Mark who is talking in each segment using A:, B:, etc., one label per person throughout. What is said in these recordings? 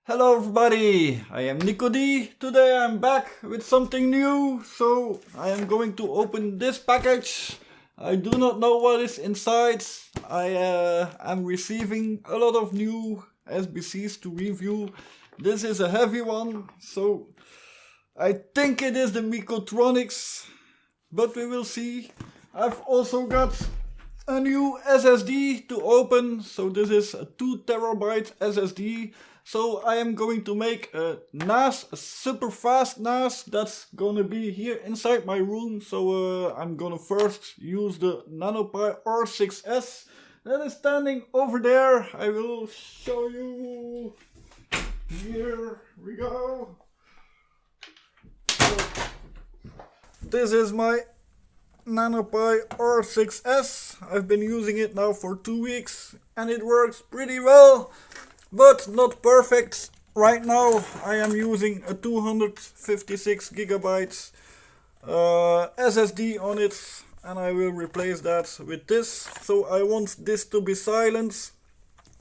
A: Hello everybody, I am NicoD. Today I'm back with something new, so I am going to open this package. I do not know what is inside. I am receiving a lot of new SBCs to review. This is a heavy one, so I think it is the Microtronics, but we will see. I've also got a new SSD to open, so this is a 2 terabyte SSD. So I am going to make a NAS, a super fast NAS that's gonna be here inside my room. So I'm gonna first use the NanoPi R6S that is standing over there. I will show you. Here we go. So, this is my NanoPi R6S. I've been using it now for 2 weeks and it works pretty well, but not perfect. Right now I am using a 256 gigabytes SSD on it, and I will replace that with this. So I want this to be silent,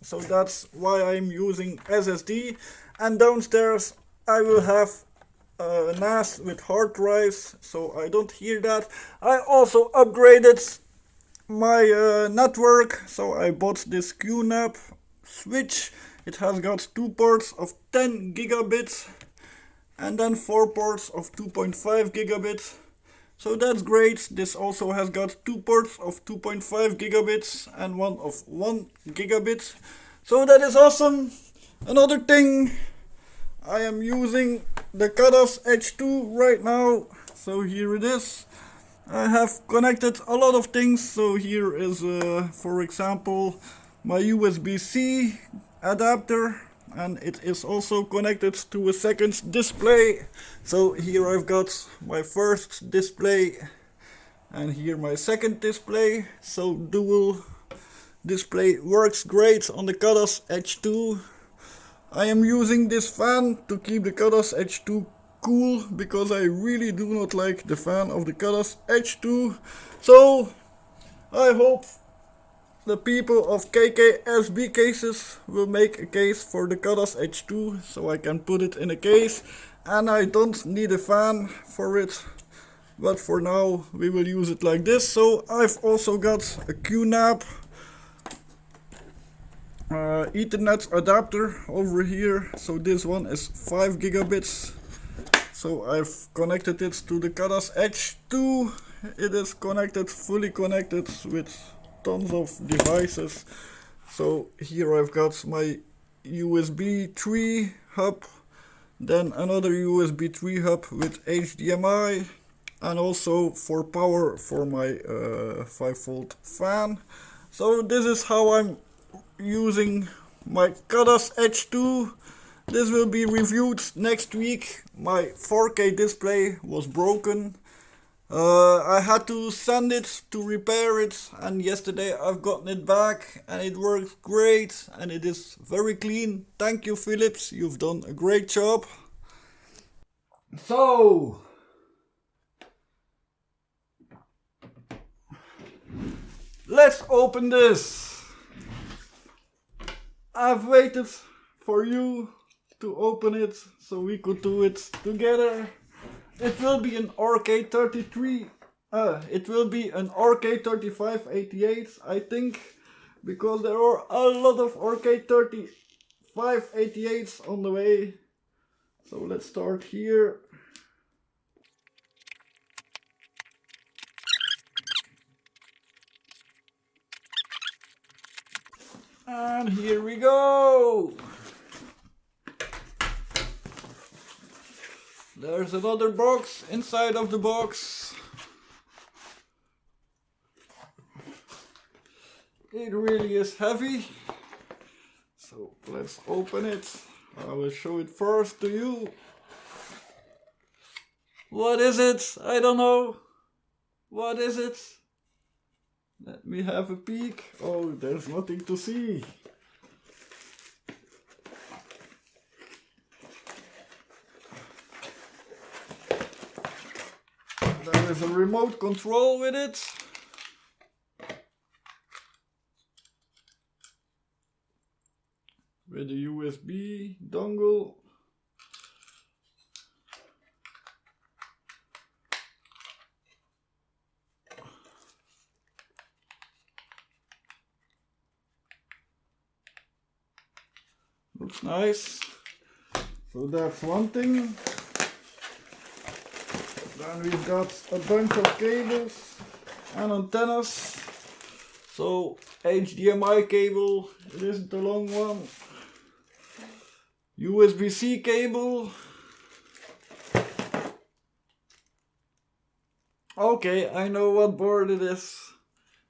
A: so that's why I'm using SSD. And downstairs I will have a NAS with hard drives, so I don't hear that. I also upgraded my network, so I bought this QNAP switch. It has got 2 ports of 10 gigabits and then 4 ports of 2.5 gigabits. So that's great. This also has got 2 ports of 2.5 gigabits and one of 1 gigabit. So that is awesome. Another thing, I am using the NicoD H2 right now. So here it is. I have connected a lot of things. So here is, for example, my USB-C adapter, and it is also connected to a second display. So here I've got my first display and here my second display. So dual display works great on the NicoD H2. I am using this fan to keep the NicoD H2 cool, because I really do not like the fan of the NicoD H2. So I hope the people of KKSB cases will make a case for the NicoD H2, so I can put it in a case, and I don't need a fan for it, but for now we will use it like this. So I've also got a QNAP Ethernet adapter over here. So this one is 5 gigabits. So I've connected it to the NicoD H2. It is connected, fully connected with tons of devices. So here I've got my USB 3 hub, then another USB 3 hub with HDMI, and also for power for my 5-volt fan. So this is how I'm using my NicoD H2. This will be reviewed next week. My 4K display was broken. I had to send it to repair it, and yesterday I've gotten it back and it works great and it is very clean. Thank you, Philips, you've done a great job. So let's open this. I've waited for you to open it so we could do it together. It will be an RK33, it will be an RK3588, I think, because there are a lot of RK3588s on the way. So let's start here. And here we go. There's another box inside of the box. It really is heavy. So let's open it. I will show it first to you. What is it? I don't know. What is it? Let me have a peek. Oh, there's nothing to see. There is a remote control with it. with a USB dongle. Looks nice. So that's one thing. Then we've got a bunch of cables and antennas. So HDMI cable, it isn't a long one. USB-C cable. Okay, I know what board it is.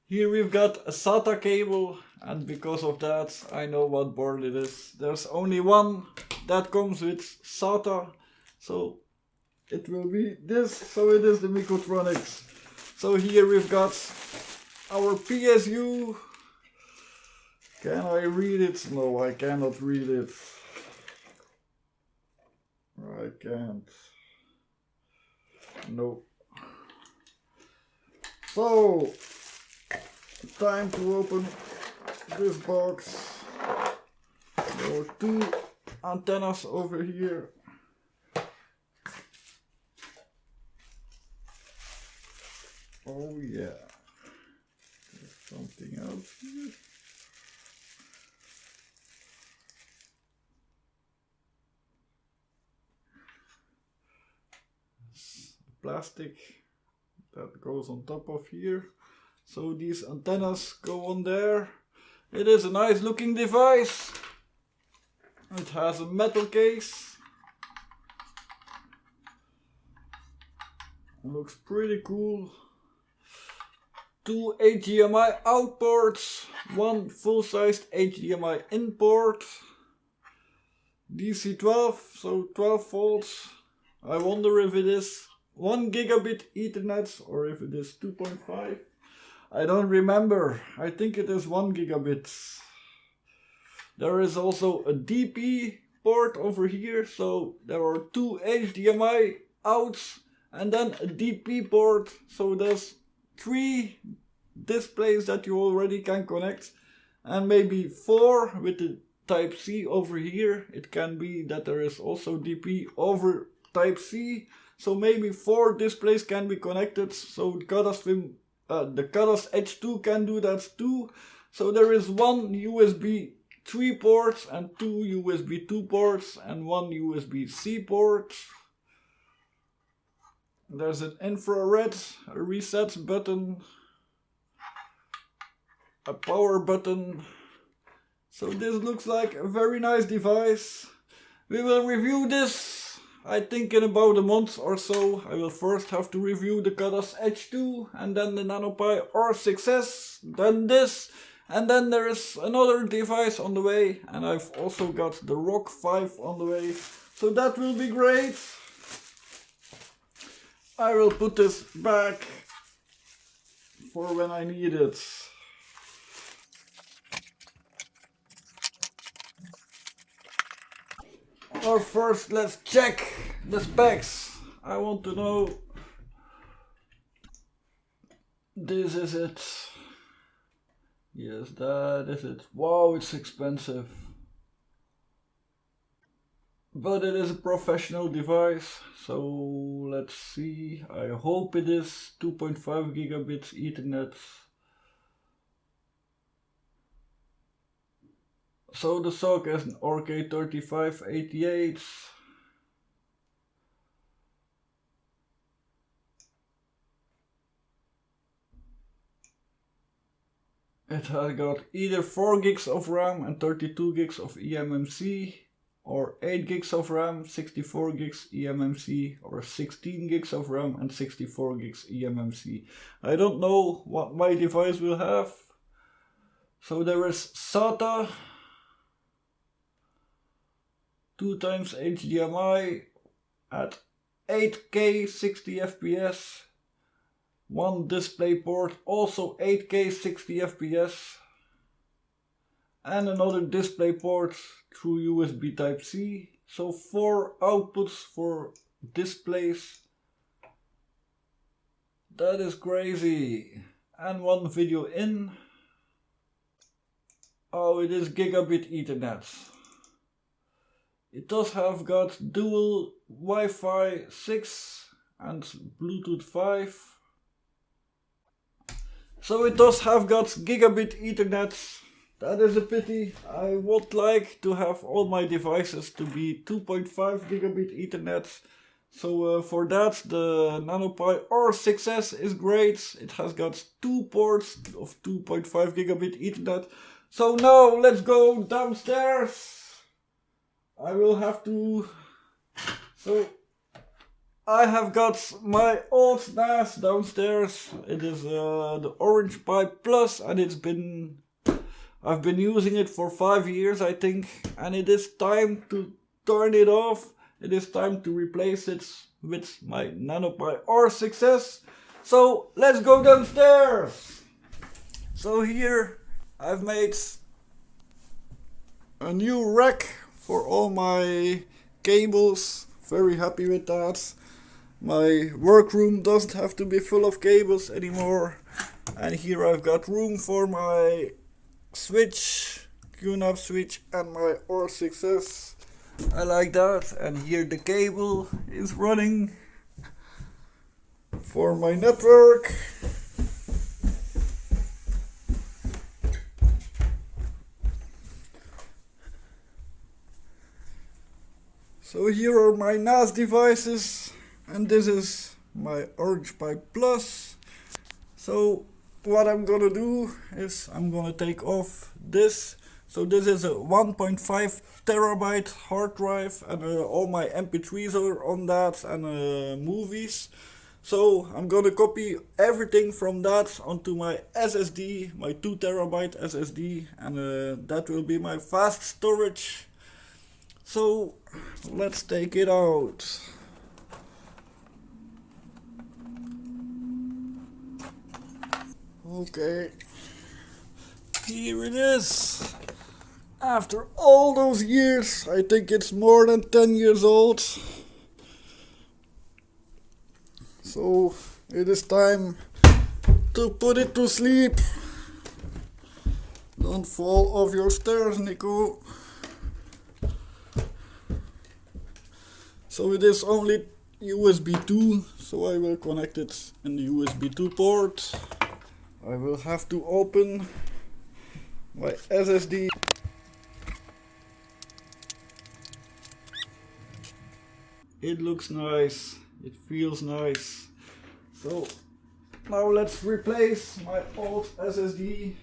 A: Here we've got a SATA cable, and because of that I know what board it is. There's only one that comes with SATA, so it will be this. So it is the Microtronics. So here we've got our PSU. Can I read it? No, I cannot read it. I can't. No. So, time to open this box. There are two antennas over here. Oh yeah. There's something else here. Plastic that goes on top of here. So these antennas go on there. It is a nice looking device. It has a metal case. It looks pretty cool. Two HDMI out ports, one full-sized HDMI in port. DC 12, so 12 volts. I wonder if it is 1 gigabit Ethernet or if it is 2.5. I don't remember. I think it is 1 gigabit. There is also a DP port over here, so there are two HDMI outs and then a DP port. So there's 3 displays that you already can connect, and maybe 4 with the Type C over here. It can be that there is also DP over Type C. So maybe 4 displays can be connected. So the Kadas H2 can do that too. So there is one USB 3 ports and 2 USB 2 ports and 1 USB-C port. There's an infrared, a reset button, a power button. So this looks like a very nice device. We will review this, I think, in about a month or so. I will first have to review the Kadas H2 and then the NanoPi R6S, then this, and then there is another device on the way, and I've also got the Rock 5 on the way. So that will be great. I will put this back for when I need it. Or first, let's check the specs. I want to know. This is it. Yes, that is it. Wow, it's expensive. But it is a professional device, so let's see. I hope it is 2.5 gigabits Ethernet. So the socket is an RK3588. It has got either 4 gigs of RAM and 32 gigs of eMMC, or 8 gigs of RAM, 64 gigs eMMC, or 16 gigs of RAM and 64 gigs eMMC. I don't know what my device will have. So there is SATA, 2 times HDMI at 8K 60 FPS, one display port also 8K 60 FPS, and another display port through USB Type C. So 4 outputs for displays. That is crazy. And one video in. Oh, it is gigabit Ethernet. It does have got dual Wi-Fi 6 and Bluetooth 5. So it does have got gigabit Ethernet. That is a pity. I would like to have all my devices to be 2.5 gigabit Ethernet. So for that the NanoPi R6S is great. It has got 2 ports of 2.5 gigabit Ethernet. So now let's go downstairs. I will have to... So I have got my old NAS downstairs. It is the Orange Pi Plus, and I've been using it for 5 years, I think, and it is time to turn it off. It is time to replace it with my NanoPi R6S. So let's go downstairs. So here I've made a new rack for all my cables. Very happy with that. My workroom doesn't have to be full of cables anymore. And here I've got room for my switch, QNAP switch, and my R6S. I like that. And here the cable is running for my network. So here are my NAS devices, and this is my Orange Pi Plus. So what I'm gonna do is I'm gonna take off this. So this is a 1.5 terabyte hard drive, and all my MP3s are on that, and movies. So I'm gonna copy everything from that onto my SSD, my 2 terabyte SSD, and that will be my fast storage. So let's take it out. Okay, here it is. After all those years, I think it's more than 10 years old. So it is time to put it to sleep. Don't fall off your stairs, Nico. So it is only USB 2, so I will connect it in the USB 2 port. I will have to open my SSD. It looks nice, it feels nice. So now let's replace my old SSD.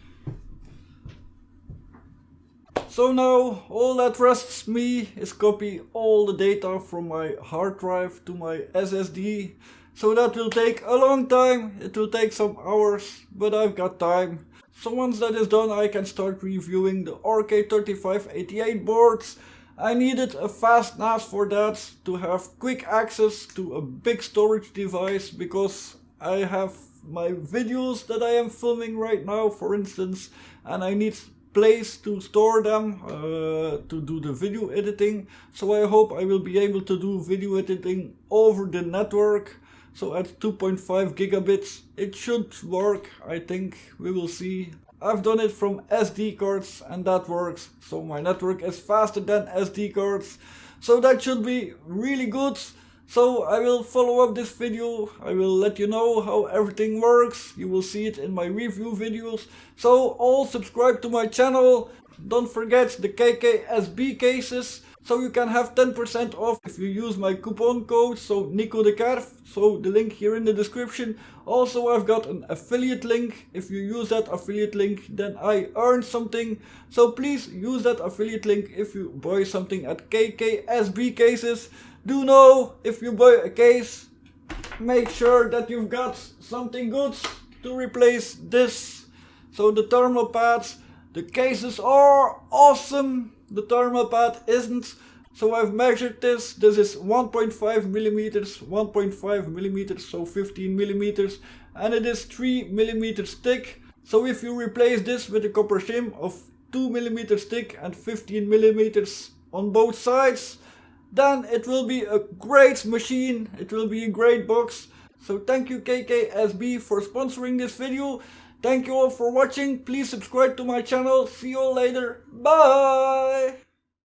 A: So now all that rests me is copy all the data from my hard drive to my SSD. So that will take a long time, it will take some hours, but I've got time. So once that is done, I can start reviewing the RK3588 boards. I needed a fast NAS for that, to have quick access to a big storage device, because I have my videos that I am filming right now, for instance, and I need place to store them to do the video editing. So I hope I will be able to do video editing over the network. So at 2.5 gigabits it should work, I think. We will see. I've done it from SD cards and that works. So my network is faster than SD cards. So that should be really good. So I will follow up this video. I will let you know how everything works. You will see it in my review videos. So all subscribe to my channel. Don't forget the KKSB cases. So you can have 10% off if you use my coupon code, so NicoD. So the link here in the description. Also I've got an affiliate link. If you use that affiliate link, then I earn something. So please use that affiliate link if you buy something at KKSB cases. Do know, if you buy a case, make sure that you've got something good to replace this. So the thermal pads, the cases are awesome. The thermal pad isn't. So I've measured this. This is 1.5 millimeters, 1.5 millimeters, so 15 millimeters, and it is 3 millimeters thick. So if you replace this with a copper shim of 2 millimeters thick and 15 millimeters on both sides, then it will be a great machine. It will be a great box. So thank you KKSB for sponsoring this video. Thank you all for watching. Please subscribe to my channel. See you all later. Bye.